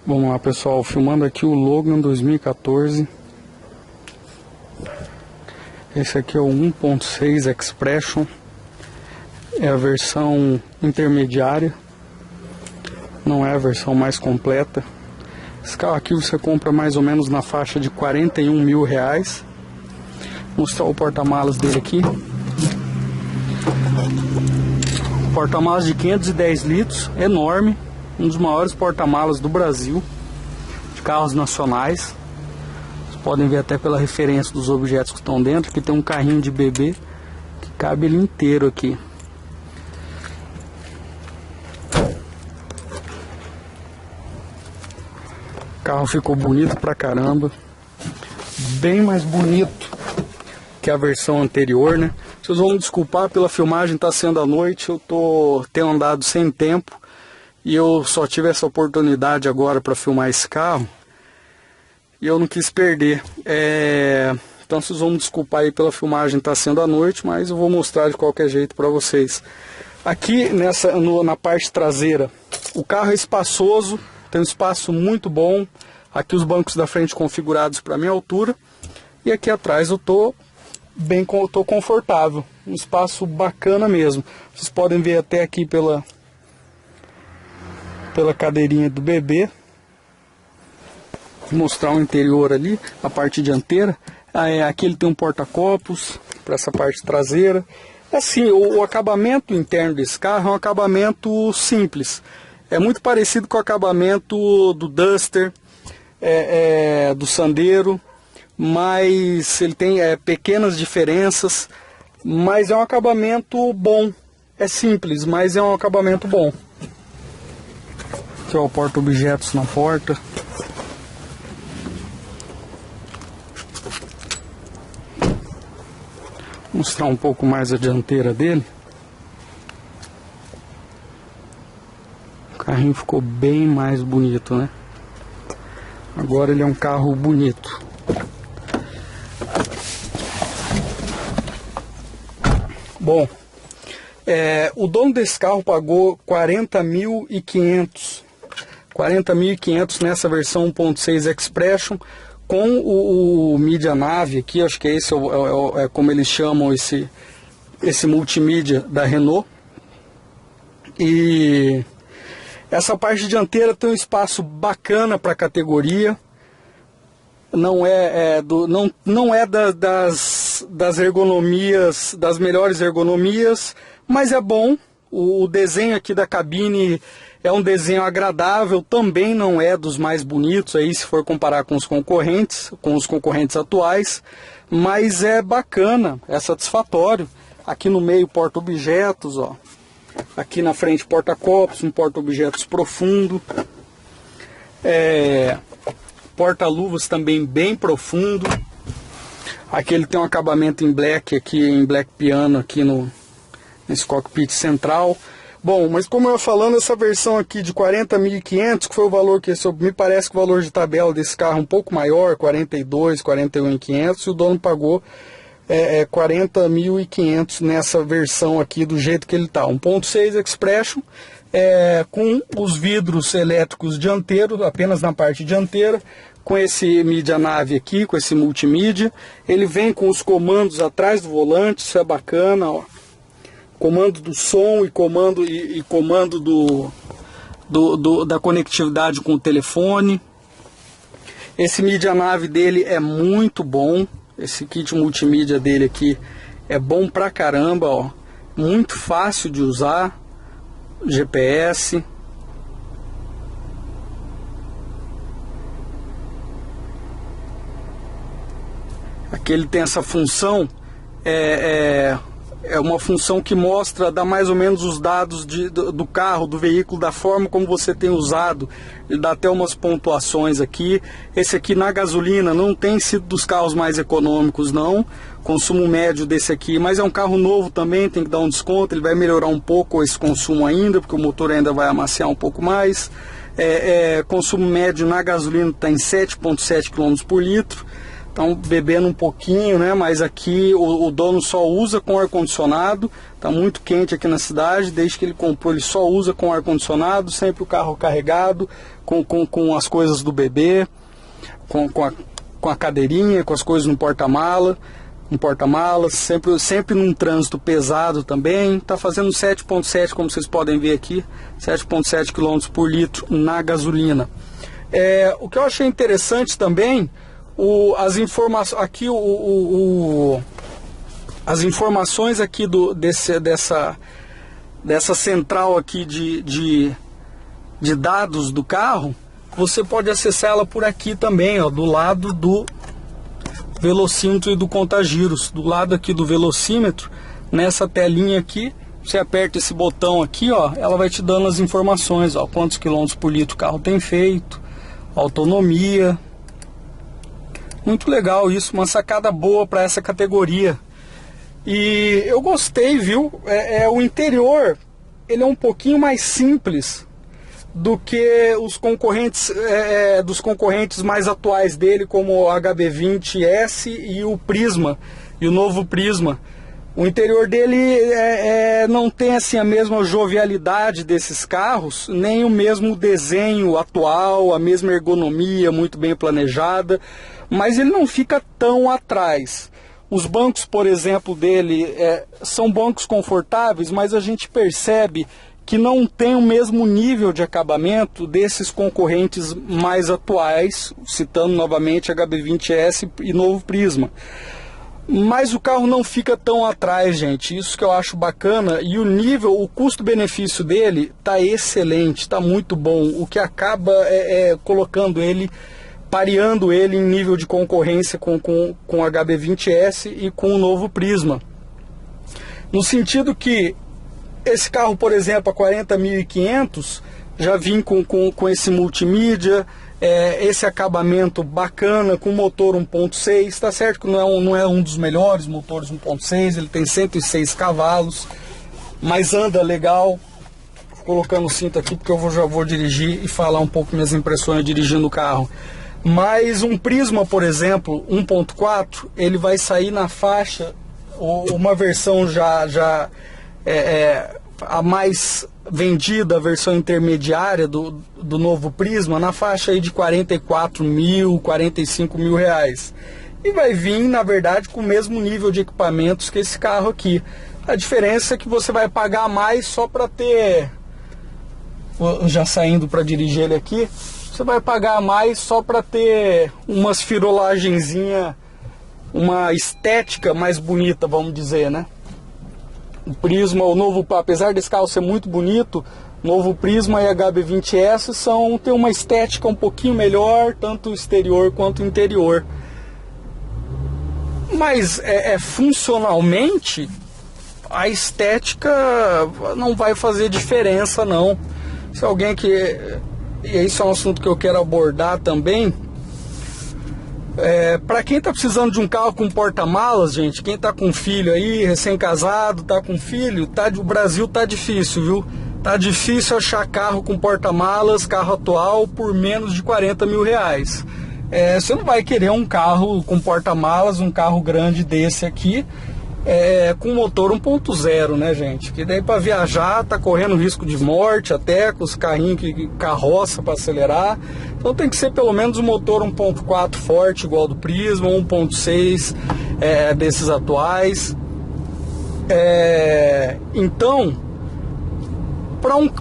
Vamos lá, pessoal, filmando aqui o Logan 2014. Esse aqui é o 1.6 Expression. É a versão intermediária, não é a versão mais completa. Esse carro aqui você compra mais ou menos na faixa de R$41 mil. Vou mostrar o porta-malas dele aqui. Porta-malas de 510 litros, enorme. Um dos maiores porta-malas do Brasil, de carros nacionais. Vocês podem ver até pela referência dos objetos que estão dentro. Aqui tem um carrinho de bebê que cabe ele inteiro aqui. O carro ficou bonito pra caramba, bem mais bonito que a versão anterior, né? Vocês vão me desculpar pela filmagem, tá sendo à noite, eu tenho andado sem tempo. E eu só tive essa oportunidade agora para filmar esse carro. E eu não quis perder. Então vocês vão me desculpar aí pela filmagem, tá sendo à noite, mas eu vou mostrar de qualquer jeito para vocês. Aqui na parte traseira, o carro é espaçoso, tem um espaço muito bom. Aqui os bancos da frente configurados para minha altura. E aqui atrás eu tô confortável. Um espaço bacana mesmo. Vocês podem ver até aqui pela cadeirinha do bebê. Vou mostrar o interior ali, a parte dianteira. Aqui ele tem um porta-copos para essa parte traseira. Assim, o acabamento interno desse carro é um acabamento simples. É muito parecido com o acabamento do Duster, do Sandero, mas ele tem pequenas diferenças. Mas é um acabamento bom. É simples, mas é um acabamento bom. Aqui é o porta-objetos na porta. Vou mostrar um pouco mais a dianteira dele. O carrinho ficou bem mais bonito, né? Agora ele é um carro bonito. Bom, o dono desse carro pagou R$40.500. R$40.500 nessa versão 1.6 Expression, com o Media Nav aqui, acho que esse é como eles chamam esse multimídia da Renault. E essa parte dianteira tem um espaço bacana para a categoria. Não é das ergonomias, das melhores ergonomias, mas é bom. O desenho aqui da cabine é um desenho agradável, também não é dos mais bonitos aí se for comparar com os concorrentes atuais, mas é bacana, é satisfatório. Aqui no meio porta-objetos, ó. Aqui na frente porta-copos, um porta-objetos profundo. Porta-luvas também bem profundo. Aqui ele tem um acabamento em black piano aqui nesse cockpit central. Bom, mas como eu ia falando, essa versão aqui de R$40.500, que foi o valor que me parece que o valor de tabela desse carro é um pouco maior, R$42.000, R$41.500, e o dono pagou R$40.500 nessa versão aqui do jeito que ele está. 1.6 Expression, com os vidros elétricos dianteiros, apenas na parte dianteira, com esse Media Nav aqui, com esse multimídia. Ele vem com os comandos atrás do volante, isso é bacana, ó. Comando do som e comando da conectividade com o telefone. Esse Media Nav dele é muito bom. Esse kit multimídia dele aqui é bom pra caramba, ó. Muito fácil de usar. GPS. Aqui ele tem essa função. É uma função que dá mais ou menos os dados do carro, do veículo, da forma como você tem usado. Ele dá até umas pontuações aqui. Esse aqui na gasolina não tem sido dos carros mais econômicos, não. Consumo médio desse aqui, mas é um carro novo também, tem que dar um desconto. Ele vai melhorar um pouco esse consumo ainda, porque o motor ainda vai amaciar um pouco mais. Consumo médio na gasolina está em 7,7 km por litro. estão bebendo um pouquinho, né? Mas aqui o dono só usa com ar-condicionado. Tá muito quente aqui na cidade. Desde que ele comprou, ele só usa com ar-condicionado. Sempre o carro carregado, com as coisas do bebê, com a cadeirinha, com as coisas no porta-mala. Um porta-malas, sempre num trânsito pesado também. Tá fazendo 7,7, como vocês podem ver aqui, 7,7 km por litro na gasolina. O que eu achei interessante também, as informações aqui, as informações aqui dessa central aqui de dados do carro, você pode acessá-la por aqui também, ó, do lado do velocímetro e do contagiros. Do lado aqui do velocímetro, nessa telinha aqui, você aperta esse botão aqui, ó, ela vai te dando as informações, ó, quantos quilômetros por litro o carro tem feito, autonomia. Muito legal isso, uma sacada boa para essa categoria. E eu gostei, viu? O interior, ele é um pouquinho mais simples do que os concorrentes, dos concorrentes mais atuais dele, como o HB20S e o Prisma, e o novo Prisma. O interior dele não tem assim a mesma jovialidade desses carros, nem o mesmo desenho atual, a mesma ergonomia muito bem planejada, mas ele não fica tão atrás. Os bancos, por exemplo, dele são bancos confortáveis, mas a gente percebe que não tem o mesmo nível de acabamento desses concorrentes mais atuais, citando novamente HB20S e novo Prisma. Mas o carro não fica tão atrás, gente, isso que eu acho bacana, e o custo-benefício dele está excelente, está muito bom, o que acaba colocando ele, pareando ele em nível de concorrência com o HB20S e com o novo Prisma. No sentido que esse carro, por exemplo, a 40.500, já vim com esse multimídia, esse acabamento bacana, com motor 1.6, tá certo que não é um dos melhores motores 1.6, ele tem 106 cavalos, mas anda legal. Vou colocando o cinto aqui porque eu já vou dirigir e falar um pouco minhas impressões dirigindo o carro. Mas um Prisma, por exemplo, 1.4, ele vai sair na faixa, uma versão já a mais vendida, a versão intermediária do novo Prisma, na faixa aí de 44 mil, 45 mil reais. E vai vir, na verdade, com o mesmo nível de equipamentos que esse carro aqui. A diferença é que você vai pagar mais só para ter, já saindo para dirigir ele aqui, você vai pagar mais só para ter umas firolagenzinhas, uma estética mais bonita, vamos dizer, né? O Prisma, o novo, apesar desse carro ser muito bonito, o novo Prisma e HB20S tem uma estética um pouquinho melhor, tanto exterior quanto interior. Mas funcionalmente, a estética não vai fazer diferença, não. Se alguém e isso é um assunto que eu quero abordar também. Para quem tá precisando de um carro com porta-malas, gente, quem tá com filho aí, recém-casado, tá com filho, o Brasil tá difícil, viu? Tá difícil achar carro com porta-malas, carro atual, por menos de 40 mil reais. Você não vai querer um carro com porta-malas, um carro grande desse aqui, com motor 1.0, né, gente? Que daí para viajar tá correndo risco de morte, até com os carrinhos carroça para acelerar. Então tem que ser pelo menos um motor 1.4 forte, igual do Prisma, 1.6 desses atuais. Então,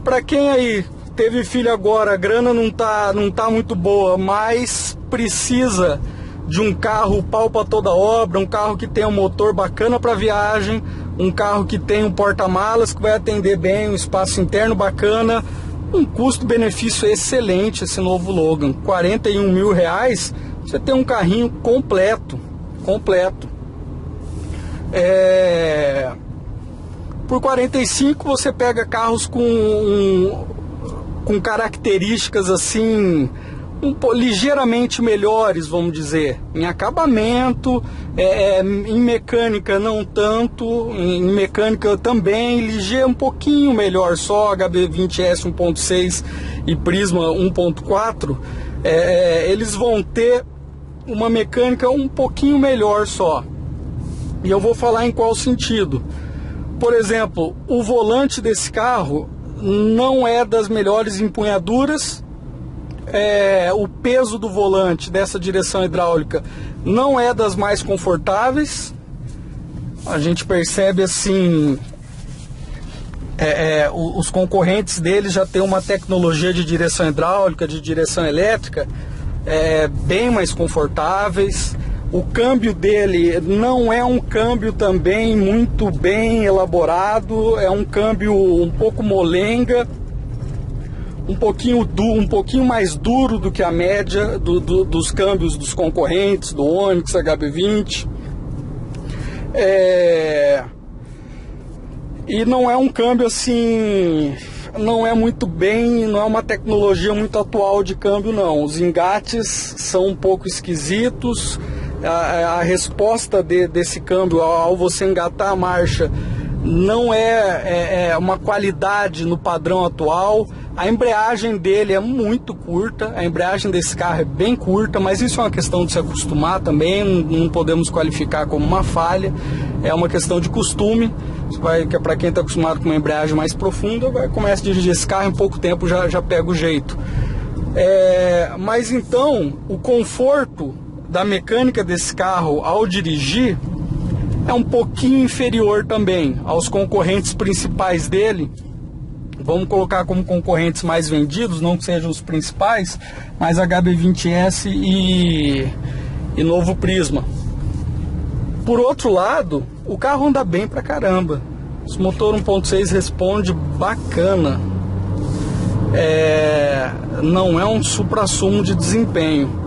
para quem aí teve filho agora, a grana não tá muito boa, mas precisa de um carro pau para toda obra, um carro que tem um motor bacana para viagem, um carro que tem um porta-malas que vai atender bem, um espaço interno bacana, um custo-benefício excelente esse novo Logan. 41 mil reais, você tem um carrinho completo. Por 45 você pega carros com características assim, ligeiramente melhores, vamos dizer, em acabamento, em mecânica não tanto, em mecânica também, um pouquinho melhor, só HB20S 1.6 e Prisma 1.4, eles vão ter uma mecânica um pouquinho melhor só. E eu vou falar em qual sentido. Por exemplo, o volante desse carro não é das melhores empunhaduras, o peso do volante dessa direção hidráulica não é das mais confortáveis. A gente percebe assim, os concorrentes deles já têm uma tecnologia de direção hidráulica, de direção elétrica, bem mais confortáveis. O câmbio dele não é um câmbio também muito bem elaborado, é um câmbio um pouco molenga, um pouquinho mais duro do que a média dos câmbios dos concorrentes, do Onix, HB20. E não é um câmbio assim, não é muito bem, não é uma tecnologia muito atual de câmbio não. Os engates são um pouco esquisitos. A resposta desse câmbio ao você engatar a marcha não é uma qualidade no padrão atual. A embreagem dele é muito curta, a embreagem desse carro é bem curta, mas isso é uma questão de se acostumar também, não podemos qualificar como uma falha, é uma questão de costume. Para quem está acostumado com uma embreagem mais profunda, começa a dirigir esse carro, em pouco tempo já pega o jeito. Mas então, o conforto da mecânica desse carro ao dirigir é um pouquinho inferior também aos concorrentes principais dele. Vamos colocar como concorrentes mais vendidos, não que sejam os principais, mas HB20S e novo Prisma. Por outro lado, o carro anda bem pra caramba. Esse motor 1.6 responde bacana. Não é um suprassumo de desempenho.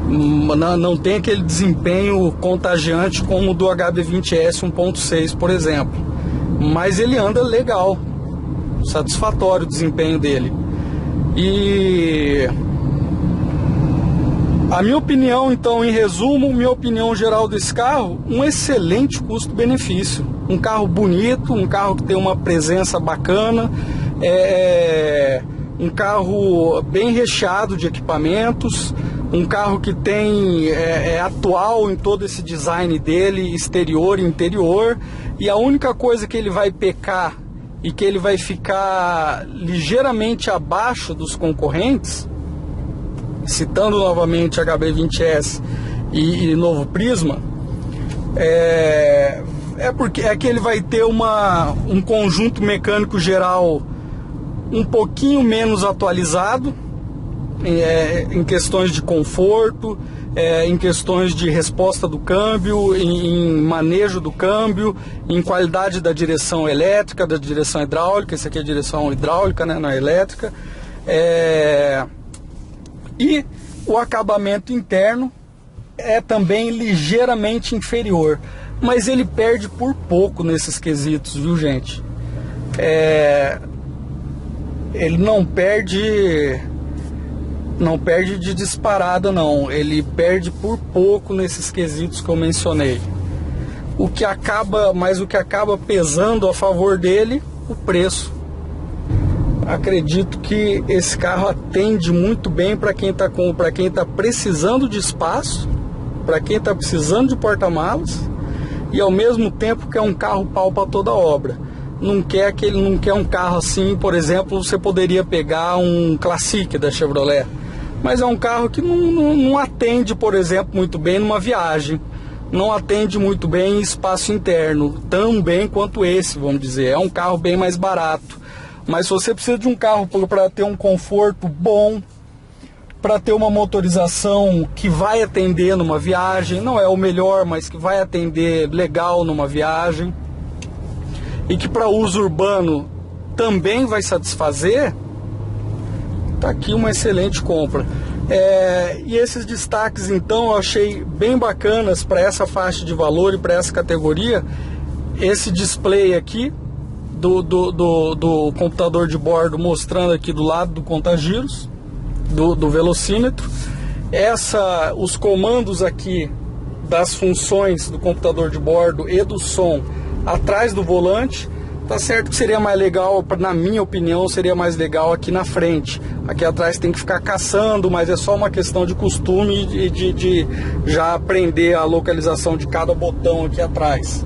Não tem aquele desempenho contagiante como o do HB20S 1.6, por exemplo. Mas ele anda legal. Satisfatório o desempenho dele. E a minha opinião, então, em resumo, minha opinião geral desse carro, um excelente custo-benefício. Um carro bonito, um carro que tem uma presença bacana, um carro bem recheado de equipamentos, um carro que tem atual em todo esse design dele, exterior e interior, e a única coisa que ele vai pecar e que ele vai ficar ligeiramente abaixo dos concorrentes, citando novamente HB20S e novo Prisma, porque que ele vai ter um conjunto mecânico geral um pouquinho menos atualizado, em questões de conforto, em questões de resposta do câmbio, em manejo do câmbio, em qualidade da direção elétrica, da direção hidráulica. Esse aqui é a direção hidráulica, né, não é elétrica. E o acabamento interno é também ligeiramente inferior, mas ele perde por pouco nesses quesitos, viu, gente? Ele não perde de disparada não, ele perde por pouco nesses quesitos que eu mencionei. O que acaba pesando a favor dele, o preço. Acredito que esse carro atende muito bem para quem está precisando de espaço, para quem está precisando de porta-malas, e ao mesmo tempo que é um carro pau para toda obra. Não quer um carro assim, por exemplo, você poderia pegar um Classic da Chevrolet, mas é um carro que não atende, por exemplo, muito bem numa viagem, não atende muito bem em espaço interno, tão bem quanto esse, vamos dizer. É um carro bem mais barato, mas se você precisa de um carro para ter um conforto bom, para ter uma motorização que vai atender numa viagem, não é o melhor, mas que vai atender legal numa viagem, e que para uso urbano também vai satisfazer, tá aqui uma excelente compra. E esses destaques então eu achei bem bacanas para essa faixa de valor e para essa categoria. Esse display aqui do computador de bordo mostrando aqui do lado do contagiros, do velocímetro, os comandos aqui das funções do computador de bordo e do som atrás do volante, Tá certo que seria mais legal, na minha opinião, seria mais legal aqui na frente. Aqui atrás tem que ficar caçando, mas é só uma questão de costume e de já aprender a localização de cada botão aqui atrás.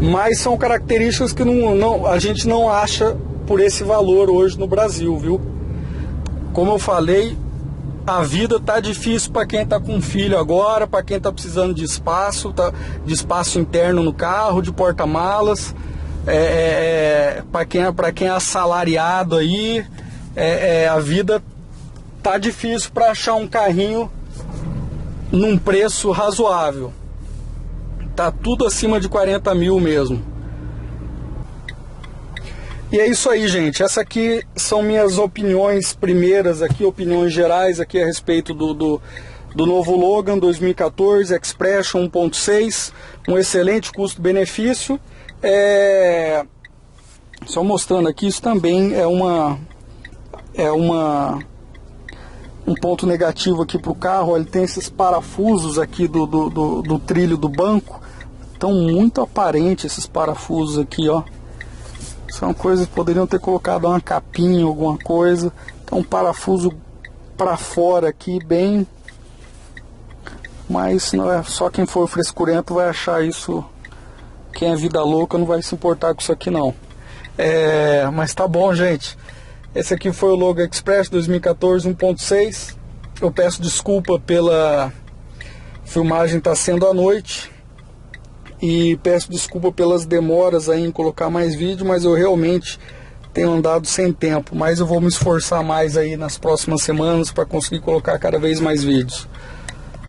Mas são características que a gente não acha por esse valor hoje no Brasil, viu? Como eu falei, a vida tá difícil para quem tá com filho agora, para quem tá precisando de espaço, de espaço interno no carro, de porta-malas, para quem é assalariado aí, a vida tá difícil para achar um carrinho num preço razoável. Tá tudo acima de 40 mil mesmo. E é isso aí, gente. Essa aqui são minhas opiniões primeiras aqui, opiniões gerais aqui a respeito do novo Logan 2014 Expression 1.6, um excelente custo-benefício. Só mostrando aqui, isso também um ponto negativo aqui para o carro. Ele tem esses parafusos aqui do trilho do banco, estão muito aparentes esses parafusos aqui, ó. São coisas que poderiam ter colocado uma capinha, alguma coisa. Tem um parafuso para fora aqui, bem. Mas não é só quem for frescurento vai achar isso. Quem é vida louca não vai se importar com isso aqui não. Mas tá bom, gente. Esse aqui foi o Logan Express 2014 1.6. Eu peço desculpa pela filmagem tá sendo à noite. E peço desculpa pelas demoras aí em colocar mais vídeo, mas eu realmente tenho andado sem tempo. Mas eu vou me esforçar mais aí nas próximas semanas para conseguir colocar cada vez mais vídeos.